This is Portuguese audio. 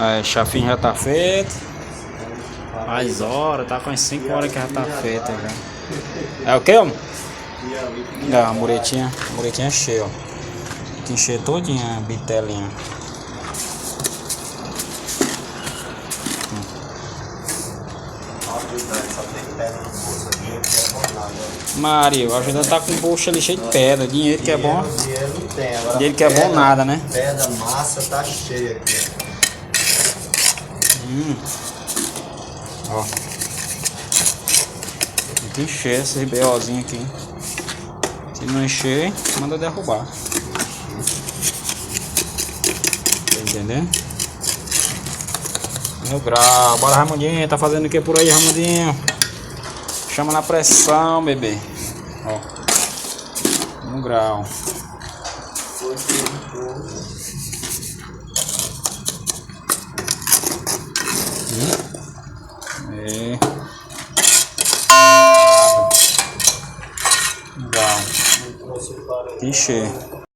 É, chafinho já tá feito. Faz hora, tá com as 5 horas que já tá feita já. É o que, homem? É, a muretinha cheia, ó. Tem que encher todinha a bitelinha. Mario, a ajuda tá com o bolso ali cheio de pedra. Dinheiro que é bom. Dinheiro não tem. Agora Dinheiro que é bom nada, né? Pedra, massa tá cheia aqui. Ó. Tem que encher esses BOzinhos aqui. Se não encher, manda derrubar. Tá entendendo? No grau. Bora, Raimundinho. Tá fazendo o que por aí, Raimundinho? Chama na pressão, bebê. Ó. No grau. É. No grau. Encher.